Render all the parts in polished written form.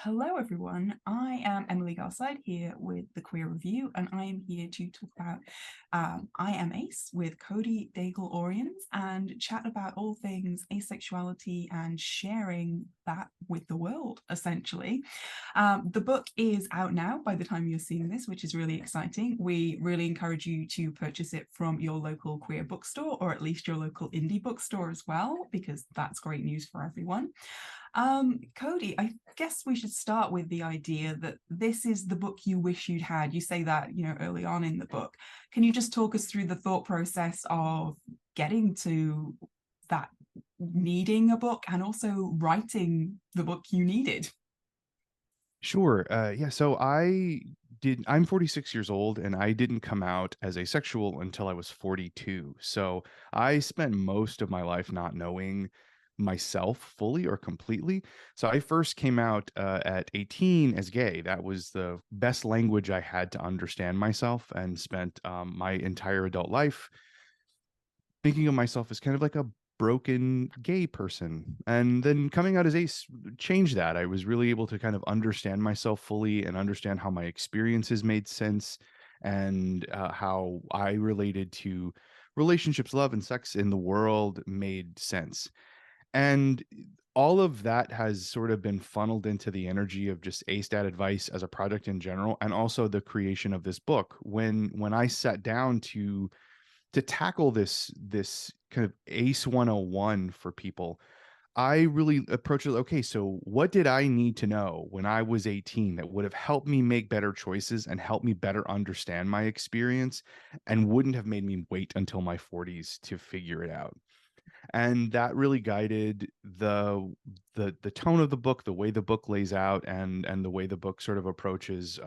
Hello, everyone. I am Emily Garside here with the Queer Review, and I am here to talk about I Am Ace with Cody Daigle-Orians and chat about all things asexuality and sharing that with the world, essentially. The book is out now by the time you're seeing this, which is really exciting. We really encourage you to purchase it from your local queer bookstore, or at least your local indie bookstore as well, because that's great news for everyone. Cody, I guess we should start with the idea that this is the book you wish you'd had. You say that, early on in the book. Can you just talk us through the thought process of getting to that needing a book and also writing the book you needed? Sure. Yeah. I'm 46 years old and I didn't come out as asexual until I was 42. So I spent most of my life not knowing myself fully or completely. So I first came out at 18 as gay. That was the best language I had to understand myself, and spent my entire adult life thinking of myself as kind of like a broken gay person. And then coming out as ace changed that. I was really able to kind of understand myself fully and understand how my experiences made sense, and how I related to relationships, love, and sex in the world made sense. And all of that has sort of been funneled into the energy of just ASTAT advice as a project in general, and also the creation of this book. When I sat down to tackle this kind of ACE 101 for people, I really approached it. Okay, so what did I need to know when I was 18 that would have helped me make better choices and help me better understand my experience, and wouldn't have made me wait until my 40s to figure it out? And that really guided the tone of the book, the way the book lays out, and the way the book sort of approaches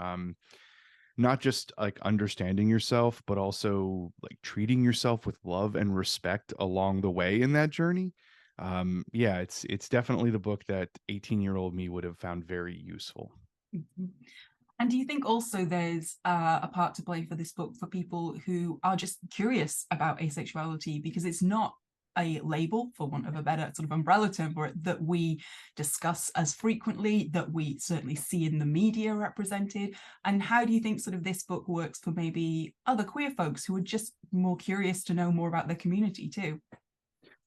not just like understanding yourself, but also like treating yourself with love and respect along the way in that journey. Yeah, it's definitely the book that 18-year-old me would have found very useful. Mhm. And do you think also there's a part to play for this book for people who are just curious about asexuality, because it's not a label, for want of a better sort of umbrella term for it, that we discuss as frequently, that we certainly see in the media represented? And how do you think sort of this book works for maybe other queer folks who are just more curious to know more about their community too?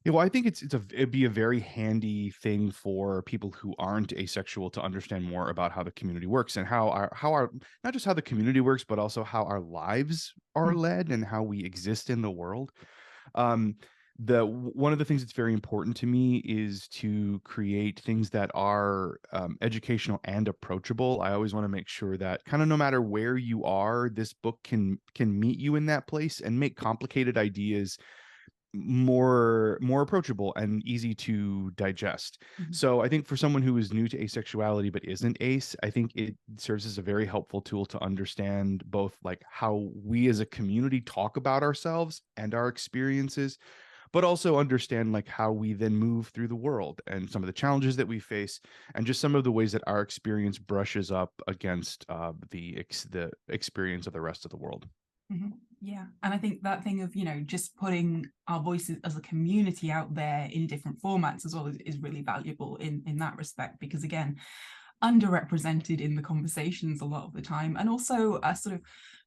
Yeah, well, I think it'd be a very handy thing for people who aren't asexual to understand more about how the community works, and how our not just how the community works, but also how our lives are Mm. led and how we exist in the world. Um, the One of the things that's very important to me is to create things that are educational and approachable. I always want to make sure that kind of no matter where you are, this book can meet you in that place and make complicated ideas more approachable and easy to digest. Mhm. So I think for someone who is new to asexuality but isn't ace, I think it serves as a very helpful tool to understand both like how we as a community talk about ourselves and our experiences, but also understand like how we then move through the world and some of the challenges that we face, and just some of the ways that our experience brushes up against the experience of the rest of the world. Mhm. Yeah. And I think that thing of, just putting our voices as a community out there in different formats as well is really valuable in that respect, because again, underrepresented in the conversations a lot of the time, and also sort of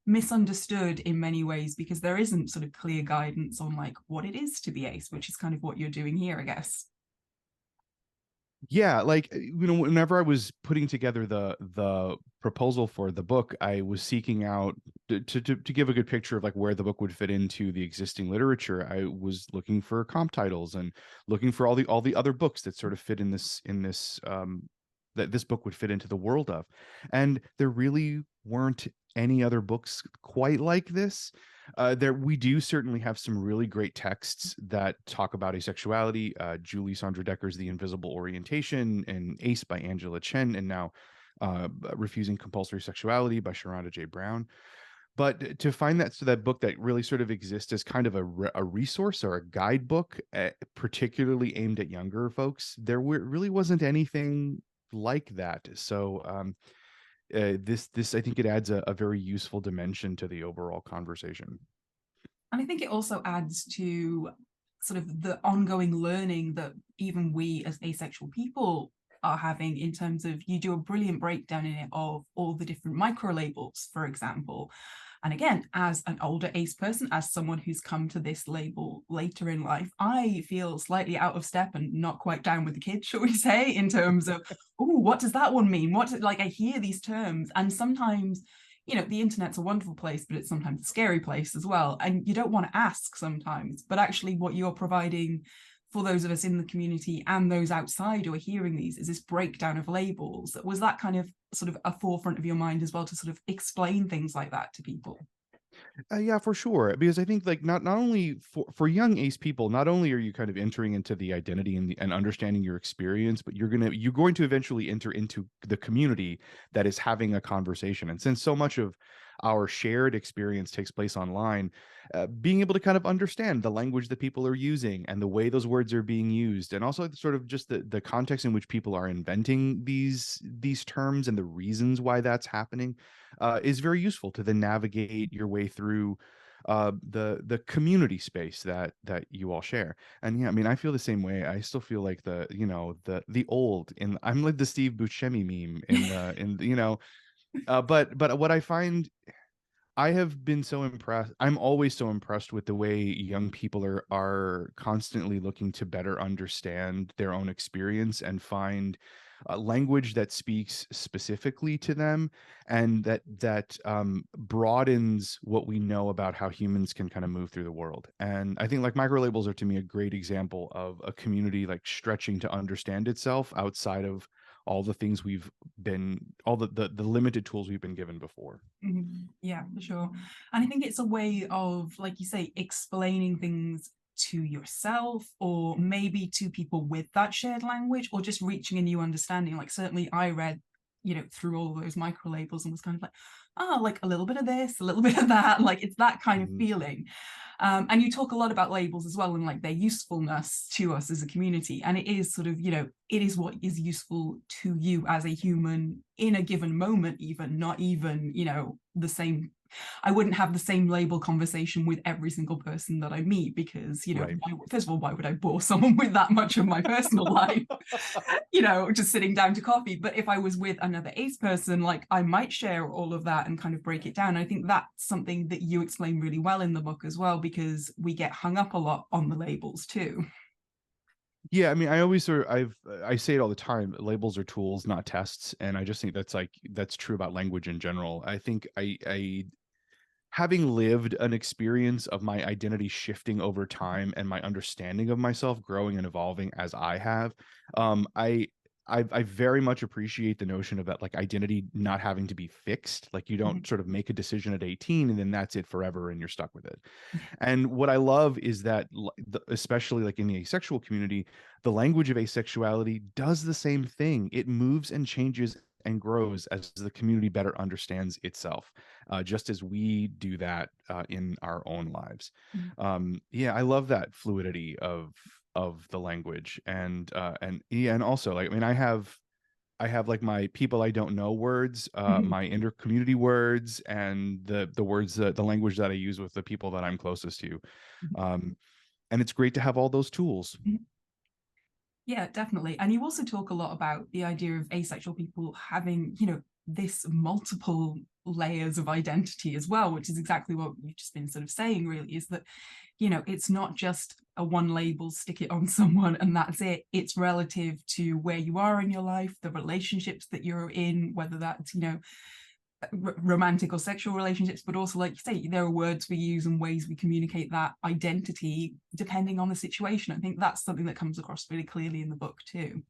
misunderstood in many ways, because there isn't sort of clear guidance on like what it is to be ace, which is kind of what you're doing here, I guess. Yeah, like whenever I was putting together the proposal for the book, I was seeking out to give a good picture of like where the book would fit into the existing literature. I was looking for comp titles and looking for all the other books that sort of fit in this that this book would fit into the world of. And there really weren't any other books quite like this. There we do certainly have some really great texts that talk about asexuality. Julie Sandra Decker's The Invisible Orientation, and Ace by Angela Chen, and now Refusing Compulsory Sexuality by Sharonda J. Brown. But to find that book that really sort of exists as kind of a resource or a guidebook, particularly aimed at younger folks, really wasn't anything like that. So this I think it adds a very useful dimension to the overall conversation. And I think it also adds to sort of the ongoing learning that even we as asexual people are having, in terms of, you do a brilliant breakdown in it of all the different micro labels, for example. And again, as an older ace person, as someone who's come to this label later in life, I feel slightly out of step and not quite down with the kids, shall we say, in terms of, oh, what does that one mean? Like, I hear these terms, and sometimes, the internet's a wonderful place, but it's sometimes a scary place as well. And you don't want to ask sometimes, but actually what you're providing for those of us in the community and those outside who are hearing these is this breakdown of labels. Was that kind of sort of a forefront of your mind as well, to sort of explain things like that to people? Yeah, for sure. Because I think like not only for young ace people, not only are you kind of entering into the identity and understanding your experience, but you're going to eventually enter into the community that is having a conversation. And since so much of our shared experience takes place online, being able to kind of understand the language that people are using and the way those words are being used, and also sort of just the context in which people are inventing these terms and the reasons why that's happening, is very useful to then navigate your way through the community space that you all share. And yeah, I mean, I feel the same way. I still feel like the old in I'm like the Steve Buscemi meme but what I find, I have been so impressed. I'm always so impressed with the way young people are constantly looking to better understand their own experience and find language that speaks specifically to them, and that broadens what we know about how humans can kind of move through the world. And I think like micro labels are to me a great example of a community like stretching to understand itself outside of all the things all the limited tools we've been given before. Yeah, for sure. And I think it's a way of, like you say, explaining things to yourself, or maybe to people with that shared language, or just reaching a new understanding. Like, certainly I read, through all those micro labels and was kind of like, oh, like a little bit of this, a little bit of that. Like, it's that kind of Mhm. feeling. And you talk a lot about labels as well, and like their usefulness to us as a community. And it is sort of, it is what is useful to you as a human in a given moment, even not even, the same. I wouldn't have the same label conversation with every single person that I meet, because, Right. first of all, why would I bore someone with that much of my personal life? Just sitting down to coffee. But if I was with another ace person, like, I might share all of that and kind of break it down. I think that's something that you explain really well in the book as well, because we get hung up a lot on the labels too. Yeah, I mean, I say it all the time. Labels are tools, not tests, and I just think that's true about language in general. I think I having lived an experience of my identity shifting over time and my understanding of myself growing and evolving as I have, I I very much appreciate the notion of that, like, identity not having to be fixed. Like, you don't sort of make a decision at 18 and then that's it forever and you're stuck with it. And what I love is that, especially like in the asexual community, the language of asexuality does the same thing. It moves and changes and grows as the community better understands itself, just as we do that in our own lives. Yeah, I love that fluidity of the language, and yeah, and also, like, I mean, I have like my people I don't know words, my inter community words, and the words that the language that I use with the people that I'm closest to. Um, and it's great to have all those tools. Yeah, definitely. And you also talk a lot about the idea of asexual people having, this multiple layers of identity as well, which is exactly what you've just been sort of saying, really, is that, it's not just a one label, stick it on someone and that's it. It's relative to where you are in your life, the relationships that you're in, whether that's, romantic or sexual relationships, but also, like you say, there are words we use and ways we communicate that identity depending on the situation. I think that's something that comes across really clearly in the book too.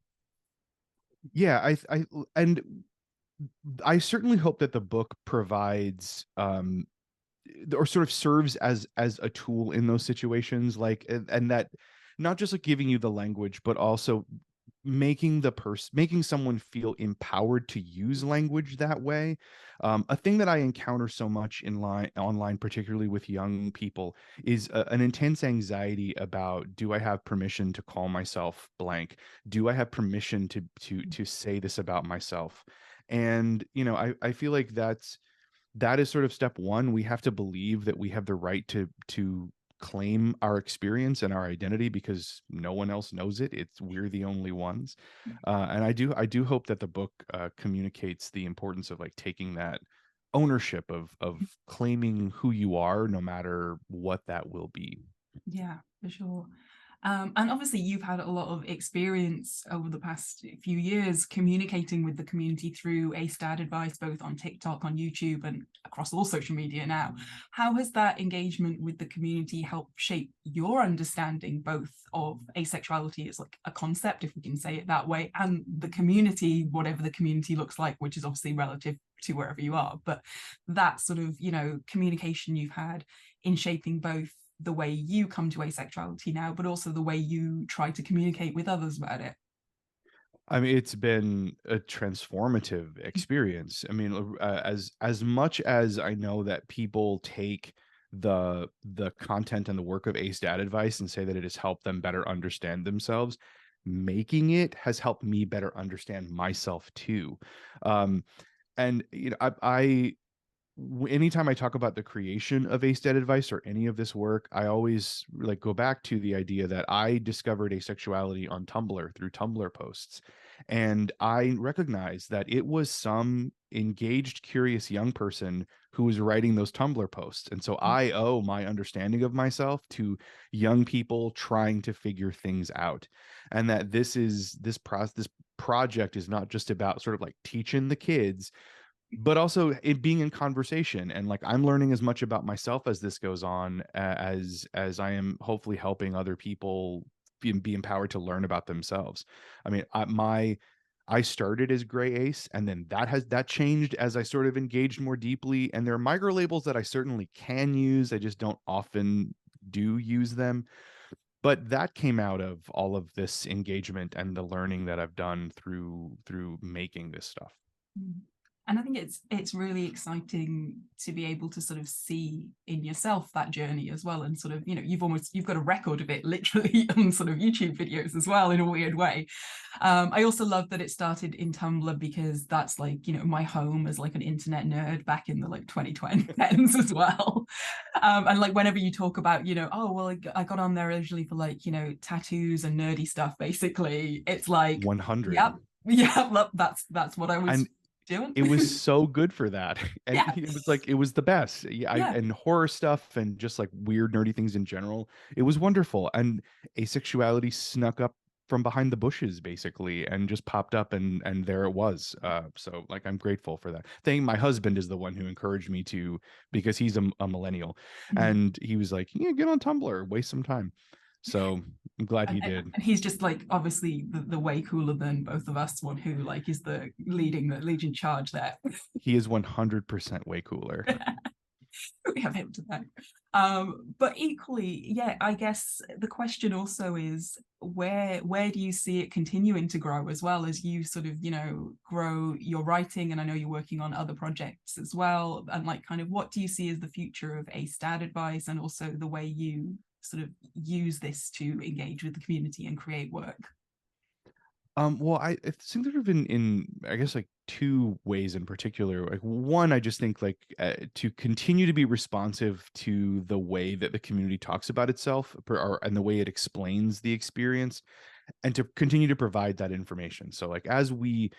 Yeah, and I certainly hope that the book provides or sort of serves as a tool in those situations, like, and that not just like giving you the language, but also making someone feel empowered to use language that way. A thing that I encounter so much in line online, particularly with young people, is an intense anxiety about, do I have permission to call myself blank? Do I have permission to say this about myself? And I feel like that is sort of step one. We have to believe that we have the right to claim our experience and our identity because no one else knows it. We're the only ones. And I do hope that the book communicates the importance of like taking that ownership of claiming who you are, no matter what that will be. Yeah, for sure. And obviously, you've had a lot of experience over the past few years communicating with the community through ASTAD advice, both on TikTok, on YouTube, and across all social media now. How has that engagement with the community helped shape your understanding both of asexuality as like a concept, if we can say it that way, and the community, whatever the community looks like, which is obviously relative to wherever you are, but that sort of, communication you've had in shaping both the way you come to asexuality now, but also the way you try to communicate with others about it? I mean, it's been a transformative experience. I mean, as much as I know that people take the content and the work of Ace Dad Advice and say that it has helped them better understand themselves, making it has helped me better understand myself too. Um, and anytime I talk about the creation of Ace Dead Advice or any of this work, I always like go back to the idea that I discovered asexuality on Tumblr through Tumblr posts. And I recognized that it was some engaged, curious young person who was writing those Tumblr posts. And so I owe my understanding of myself to young people trying to figure things out. And that this project is not just about sort of like teaching the kids, but also it being in conversation, and like I'm learning as much about myself as this goes on, as I am hopefully helping other people be empowered to learn about themselves. I mean, I started as gray ace, and then that changed as I sort of engaged more deeply, and there are micro labels that I certainly can use. I just don't often do use them, but that came out of all of this engagement and the learning that I've done through making this stuff. Mm. And I think it's really exciting to be able to sort of see in yourself that journey as well, and sort of, you've got a record of it literally on sort of YouTube videos as well in a weird way. I also love that it started in Tumblr because that's like, my home as like an internet nerd back in the like 2010s as well. And like whenever you talk about, oh well, I got on there originally for like, tattoos and nerdy stuff, basically it's like, 100. yep, yeah, that's what I was And doing. it was so good for that. And Yeah, it was like it was the best. Yeah, yeah. and horror stuff and just like weird nerdy things in general. It was wonderful. And asexuality snuck up from behind the bushes basically and just popped up, and there it was. So like I'm grateful for that. Thing my husband is the one who encouraged me to, because he's a millennial, Mm. and he was like, yeah, get on Tumblr, waste some time. So I'm glad he did. And he's just like obviously the way cooler than both of us, one who like is the leading charge there. He is 100% way cooler. We have him to thank. But equally, yeah, I guess the question also is where do you see it continuing to grow as well as you sort of, grow your writing? And I know you're working on other projects as well. And like kind of what do you see as the future of ASTAD advice, and also the way you sort of use this to engage with the community and create work? Well, I think there have been in, I guess, like two ways in particular. Like one, I just think like to continue to be responsive to the way that the community talks about itself, and the way it explains the experience, and to continue to provide that information. So like as we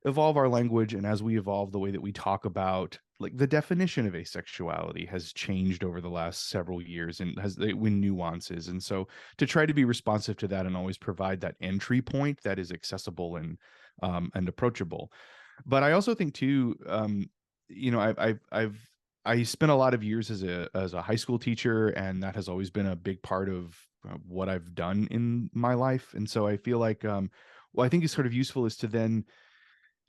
evolve our language and as we evolve the way that we talk about, like the definition of asexuality has changed over the last several years and has with nuances. And so to try to be responsive to that and always provide that entry point that is accessible and approachable. But I also think too, I spent a lot of years as a high school teacher, and that has always been a big part of what I've done in my life. And so I feel like what I think is sort of useful is to then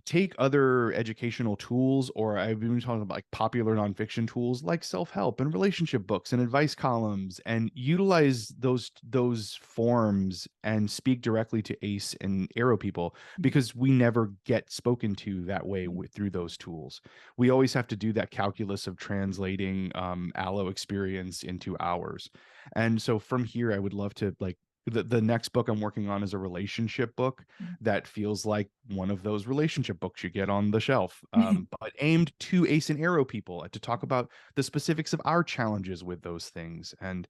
take other educational tools, or I've been talking about like popular nonfiction tools like self-help and relationship books and advice columns, and utilize those forms and speak directly to ace and arrow people, because we never get spoken to that way through those tools. We always have to do that calculus of translating allo experience into ours. And so from here I would love to like the next book I'm working on is a relationship book that feels like one of those relationship books you get on the shelf, but aimed to ace and arrow people, to talk about the specifics of our challenges with those things. And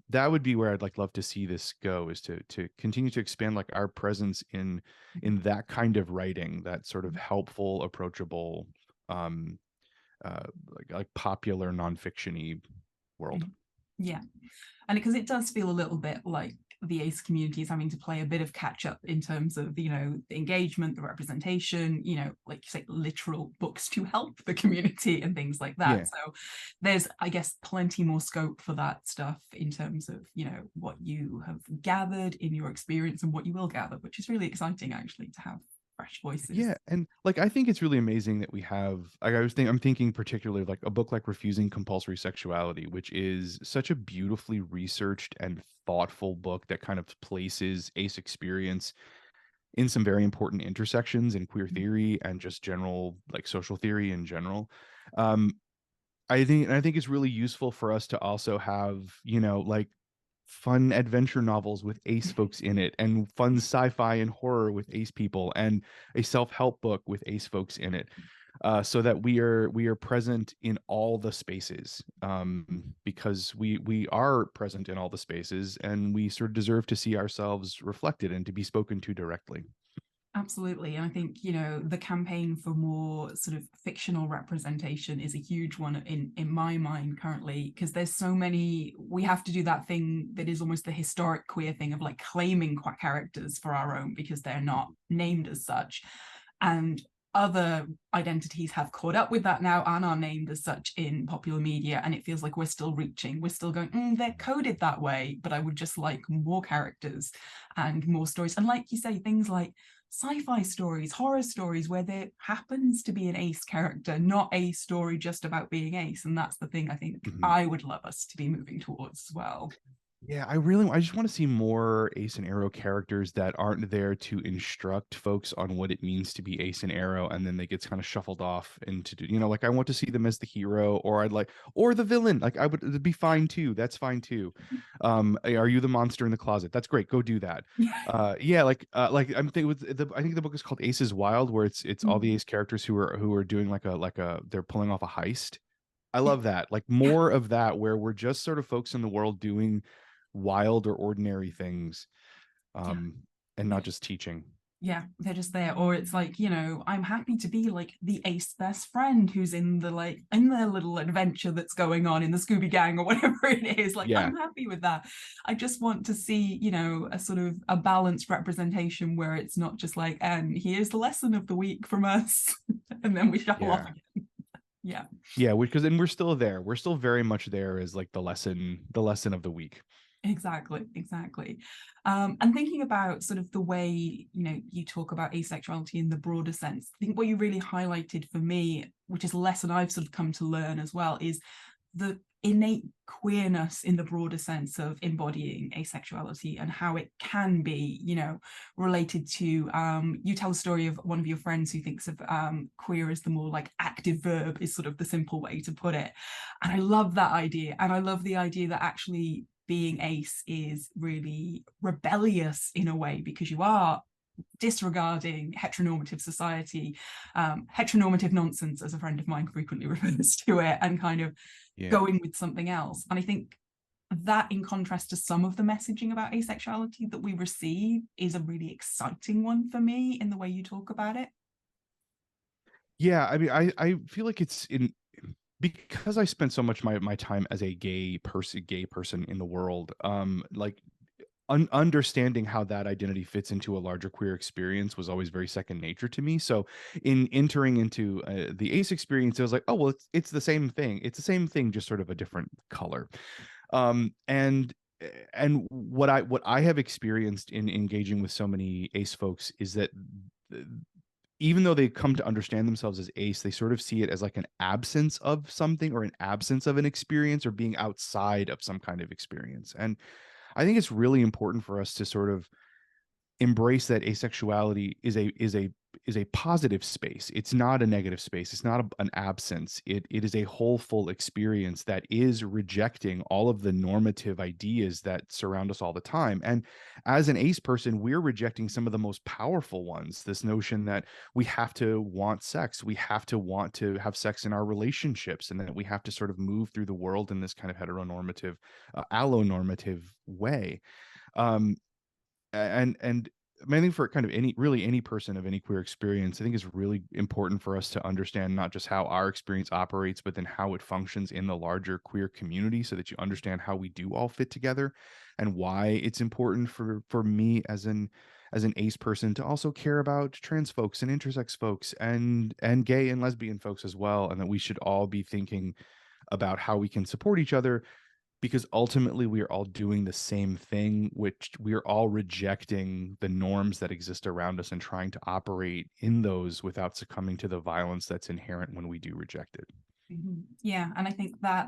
that would be where I'd love to see this go, is to continue to expand like our presence in that kind of writing, that sort of helpful, approachable, um like popular nonfiction-y world. Yeah. And because it does feel a little bit like the ace community is having to play a bit of catch up in terms of, you know, the engagement, the representation, you know, like you say, literal books to help the community and things like that. Yeah. So there's, I guess, plenty more scope for that stuff in terms of, you know, what you have gathered in your experience and what you will gather, which is really exciting actually to have fresh voices. Yeah, and like I think it's really amazing that we have, like I'm thinking particularly of like a book like Refusing Compulsory Sexuality, which is such a beautifully researched and thoughtful book that kind of places ace experience in some very important intersections in queer theory and just general like social theory in general. Um, I think it's really useful for us to also have, you know, like fun adventure novels with ace folks in it, and fun sci-fi and horror with ace people, and a self-help book with ace folks in it, so that we are present in all the spaces, because we are present in all the spaces, and we sort of deserve to see ourselves reflected and to be spoken to directly. Absolutely. And I think, you know, the campaign for more sort of fictional representation is a huge one in my mind currently, because there's so many, we have to do that thing that is almost the historic queer thing of like claiming characters for our own because they're not named as such. And other identities have caught up with that now and are named as such in popular media, and it feels like we're still reaching, we're still going, they're coded that way, but I would just like more characters and more stories. And like you say, things like sci-fi stories, horror stories, where there happens to be an ace character, not a story just about being ace. And that's the thing I think Mhm. I would love us to be moving towards as well. Yeah, I just want to see more Ace and Arrow characters that aren't there to instruct folks on what it means to be Ace and Arrow, and then they get kind of shuffled off into, you know, like I want to see them as the hero, or I'd like, or the villain. Like I would, it'd be fine too. That's fine too. Are you the monster in the closet? That's great. Go do that. Yeah, like I'm thinking with the, I think the book is called Aces Wild, where it's all the Ace characters who are doing like a they're pulling off a heist. I love that. Like more of that, where we're just sort of folks in the world doing wild or ordinary things, Yeah. um and not just teaching. Yeah, they're just there. Or it's like, you know, I'm happy to be like the ace best friend who's in the like in their little adventure that's going on in the Scooby Gang or whatever it is. Like, Yeah, I'm happy with that. I just want to see, you know, a sort of a balanced representation where it's not just like, and here's the lesson of the week from us, and then we shuffle off yeah, again. Yeah. yeah, because then we're still there, we're still very much there as like the lesson of the week. Exactly, exactly. And thinking about sort of the way, you know, you talk about asexuality in the broader sense, I think what you really highlighted for me, which is a lesson I've sort of come to learn as well, is the innate queerness in the broader sense of embodying asexuality and how it can be, you know, related to, you tell a story of one of your friends who thinks of queer as the more like active verb is sort of the simple way to put it. And I love that idea. And I love the idea that actually being ace is really rebellious in a way, because you are disregarding heteronormative society, heteronormative nonsense, as a friend of mine frequently refers to it, and kind of Yeah, going with something else. And I think that, in contrast to some of the messaging about asexuality that we receive, is a really exciting one for me in the way you talk about it. yeah, I mean, I feel like it's in, because I spent so much my time as a gay person in the world, like understanding how that identity fits into a larger queer experience was always very second nature to me. So in entering into the ace experience, I was like, oh well, it's the same thing, it's the same thing, just sort of a different color. And what I have experienced in engaging with so many ace folks is that even though they come to understand themselves as ace, they sort of see it as like an absence of something, or an absence of an experience, or being outside of some kind of experience. And I think it's really important for us to sort of embrace that asexuality is a positive space. It's not a negative space. It's not an absence. It is a whole, full experience that is rejecting all of the normative ideas that surround us all the time. And as an ace person, we're rejecting some of the most powerful ones. This notion that we have to want sex, we have to want to have sex in our relationships, and that we have to sort of move through the world in this kind of heteronormative, allonormative way. Um, and I think for kind of any person of any queer experience, I think it's really important for us to understand not just how our experience operates, but then how it functions in the larger queer community, so that you understand how we do all fit together, and why it's important for me as an ace person to also care about trans folks and intersex folks and gay and lesbian folks as well, and that we should all be thinking about how we can support each other, because ultimately we are all doing the same thing, which we are all rejecting the norms that exist around us and trying to operate in those without succumbing to the violence that's inherent when we do reject it. Yeah, and I think that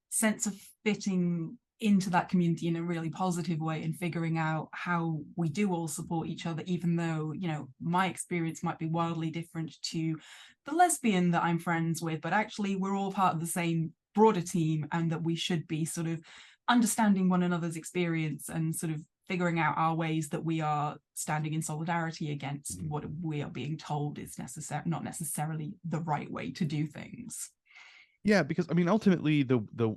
sense of fitting into that community in a really positive way and figuring out how we do all support each other, even though, you know, my experience might be wildly different to the lesbian that I'm friends with, but actually we're all part of the same broader team, and that we should be sort of understanding one another's experience and sort of figuring out our ways that we are standing in solidarity against what we are being told is not necessarily the right way to do things. Yeah, because I mean, ultimately,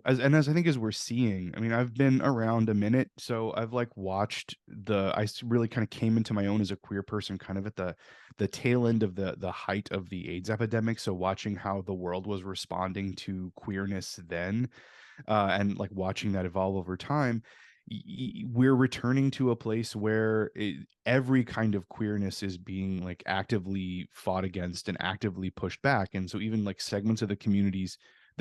as I think as we're seeing, I mean, I've been around a minute, so I've like watched really kind of came into my own as a queer person, kind of at the tail end of the height of the AIDS epidemic. So watching how the world was responding to queerness then, and like watching that evolve over time, we're returning to a place where every kind of queerness is being like actively fought against and actively pushed back. And so even like segments of the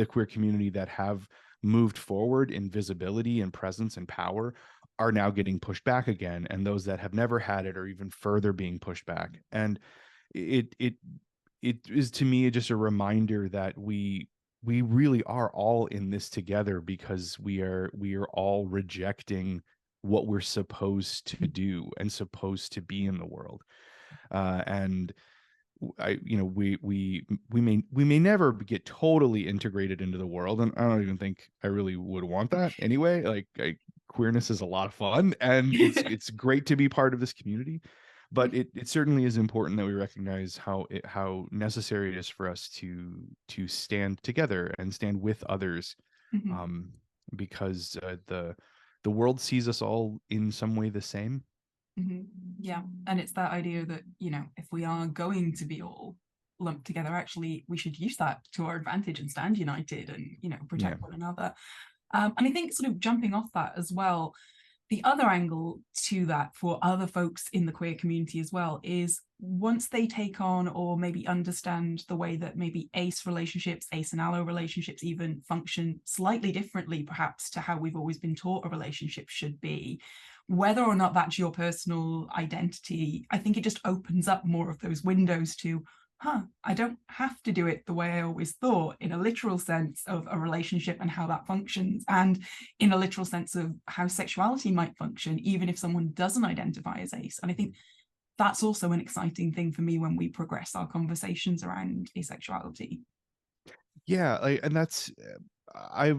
queer community that have moved forward in visibility and presence and power are now getting pushed back again, and those that have never had it are even further being pushed back. And it it it is, to me, just a reminder that we really are all in this together, because we are all rejecting what we're supposed to do and supposed to be in the world. And I, you know, we may never get totally integrated into the world, and I don't even think I really would want that anyway. Queerness is a lot of fun, and it's great to be part of this community, but it certainly is important that we recognize how necessary it is for us to stand together and stand with others, Mhm. um, because the world sees us all in some way the same. Mhm. Yeah, and it's that idea that, you know, if we are going to be all lumped together, actually we should use that to our advantage and stand united and, you know, Yeah. protect one another. And I think sort of jumping off that as well, the other angle to that for other folks in the queer community as well is once they take on or maybe understand the way that maybe ace relationships, ace and allo relationships even function slightly differently, perhaps to how we've always been taught a relationship should be, whether or not that's your personal identity, I think it just opens up more of those windows to, I don't have to do it the way I always thought, in a literal sense of a relationship and how that functions, and in a literal sense of how sexuality might function, even if someone doesn't identify as ace. And I think that's also an exciting thing for me when we progress our conversations around asexuality. Yeah, and that's I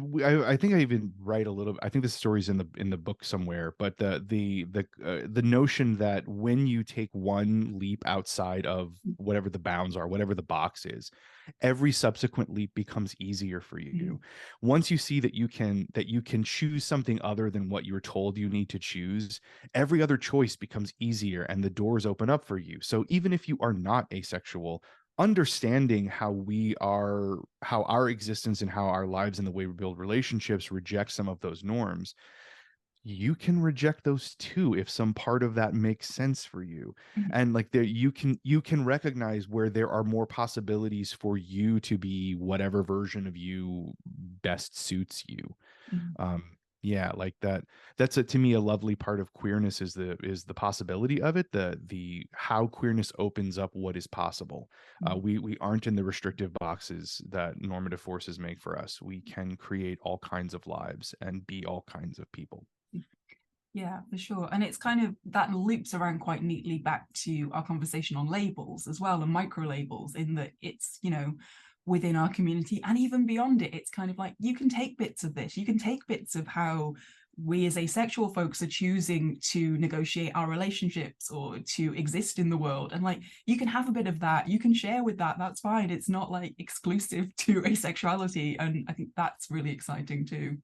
think I even write a little. I think the story's in the book somewhere, but the notion that when you take one leap outside of whatever the bounds are, whatever the box is, every subsequent leap becomes easier for you. Mhm. Once you see that you can choose something other than what you were told you need to choose, every other choice becomes easier, and the doors open up for you. So even if you are not asexual, understanding how our existence and how our lives and the way we build relationships reject some of those norms, you can reject those too if some part of that makes sense for you. Mhm. And like there, you can recognize where there are more possibilities for you to be whatever version of you best suits you. Mhm. um yeah, like that's to me a lovely part of queerness, is the possibility of it, the how queerness opens up what is possible. We aren't in the restrictive boxes that normative forces make for us. We can create all kinds of lives and be all kinds of people. Yeah, for sure. And it's kind of that loops around quite neatly back to our conversation on labels as well, and micro labels, in that it's, within our community and even beyond it. It's kind of like you can take bits of this, you can take bits of how we as asexual folks are choosing to negotiate our relationships or to exist in the world. And like you can have a bit of that, you can share with that, that's fine. It's not like exclusive to asexuality. And I think that's really exciting too.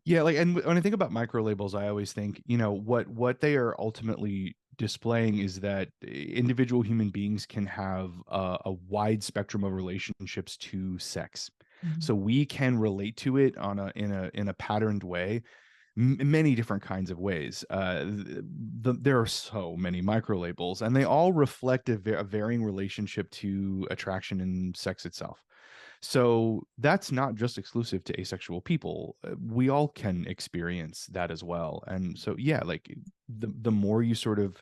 Yeah, like, and when I think about micro labels, I always think, what they are ultimately displaying is that individual human beings can have a wide spectrum of relationships to sex. Mhm. So we can relate to it in a patterned way, many different kinds of ways. There are so many micro labels, and they all reflect a varying relationship to attraction and sex itself. So that's not just exclusive to asexual people. We all can experience that as well. And so, yeah, like the more you sort of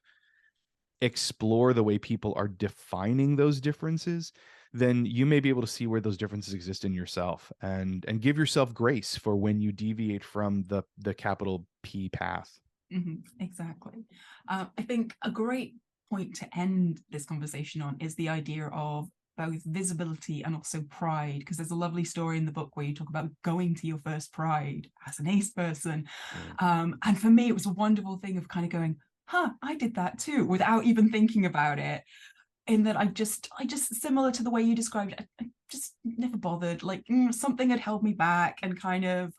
explore the way people are defining those differences, then you may be able to see where those differences exist in yourself, and give yourself grace for when you deviate from the capital P path. Exactly. I think a great point to end this conversation on is the idea of both visibility and also pride, because there's a lovely story in the book where you talk about going to your first pride as an ace person. Yeah. And for me, it was a wonderful thing of kind of going, huh, I did that too, without even thinking about it. In that I just similar to the way you described it, I just never bothered. Like something had held me back, and kind of,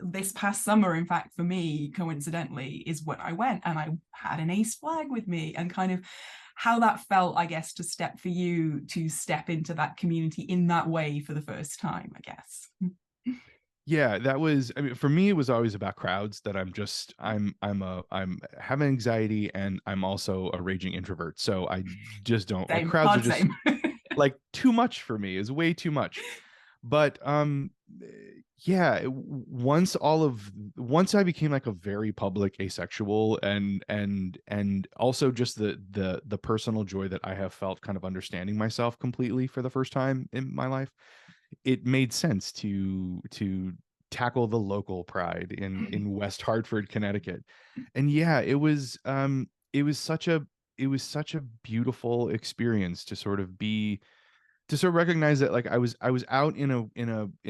this past summer, in fact, for me, coincidentally, is when I went and I had an ace flag with me, and kind of how that felt, I guess, for you to step into that community in that way for the first time, I guess. Yeah, that was, I mean, for me, it was always about crowds. That I'm having anxiety, and I'm also a raging introvert. So I just don't like, Same, crowds are hard just same. like too much for me, is way too much. But eh, yeah, once I became like a very public asexual, and also just the personal joy that I have felt kind of understanding myself completely for the first time in my life, it made sense to tackle the local pride in West Hartford, Connecticut. And yeah, it was such a beautiful experience to sort of be, to sort of recognize that, like, I was out in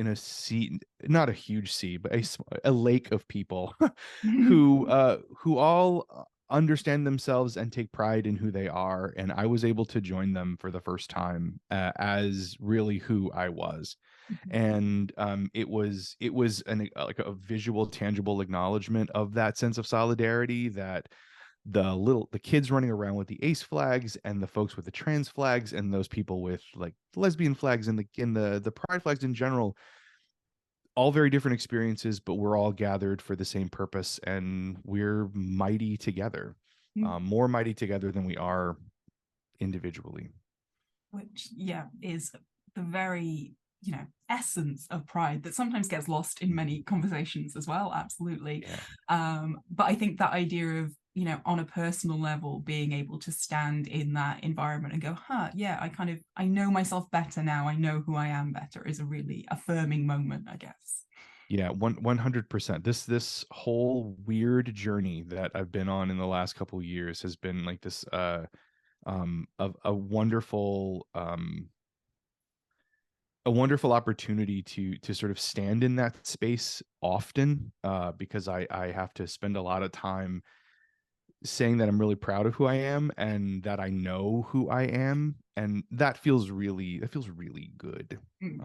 a sea, not a huge sea, but a lake of people who all understand themselves and take pride in who they are, and I was able to join them for the first time, as really who I was. And it was like a visual, tangible acknowledgement of that sense of solidarity, that the kids running around with the ace flags, and the folks with the trans flags, and those people with like lesbian flags, and the pride flags in general, all very different experiences, but we're all gathered for the same purpose, and we're mighty together, more mighty together than we are individually. Which, yeah, is the very, essence of pride that sometimes gets lost in many conversations as well. Absolutely. Yeah. But I think that idea of, on a personal level, being able to stand in that environment and go, huh, yeah, I know myself better now, I know who I am better, is a really affirming moment, I guess. Yeah, 100%. This whole weird journey that I've been on in the last couple years has been like this of a wonderful opportunity to sort of stand in that space often, because I have to spend a lot of time saying that I'm really proud of who I am, and that I know who I am, and that feels really good. Mm.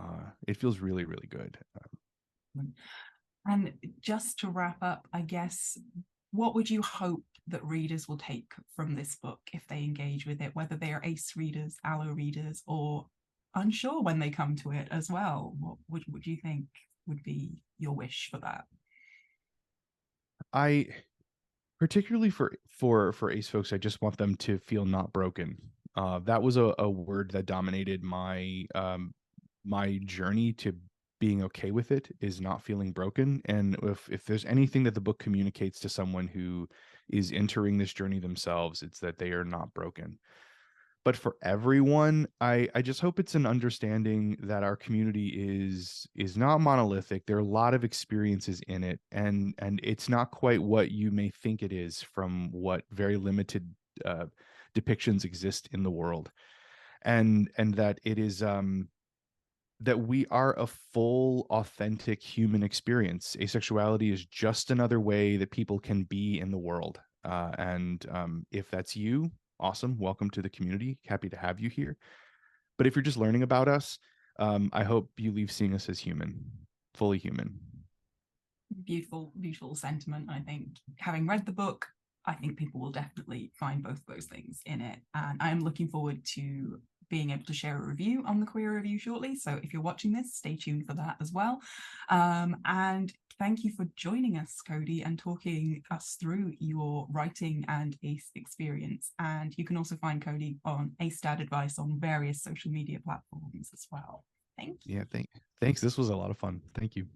It feels really, really good. And just to wrap up, I guess, what would you hope that readers will take from this book if they engage with it, whether they are ace readers, allo readers, or unsure when they come to it as well? What would you think would be your wish for that? I Particularly for ace folks, I just want them to feel not broken. That was a word that dominated my journey to being okay with it, is not feeling broken. And if there's anything that the book communicates to someone who is entering this journey themselves, it's that they are not broken. But for everyone, I just hope it's an understanding that our community is not monolithic. There are a lot of experiences in it, and it's not quite what you may think it is from what very limited uh, depictions exist in the world, and that it is that we are a full, authentic human experience. Asexuality is just another way that people can be in the world. And if that's you, awesome. Welcome to the community. Happy to have you here. But if you're just learning about us, I hope you leave seeing us as human, fully human. Beautiful, beautiful sentiment. I think having read the book, I think people will definitely find both those things in it. And I'm looking forward to being able to share a review on the Queer Review shortly. So if you're watching this, stay tuned for that as well. And thank you for joining us, Cody, and talking us through your writing and ACE experience. And you can also find Cody on ACE Dad Advice on various social media platforms as well. Thank you. Yeah, thanks. This was a lot of fun. Thank you.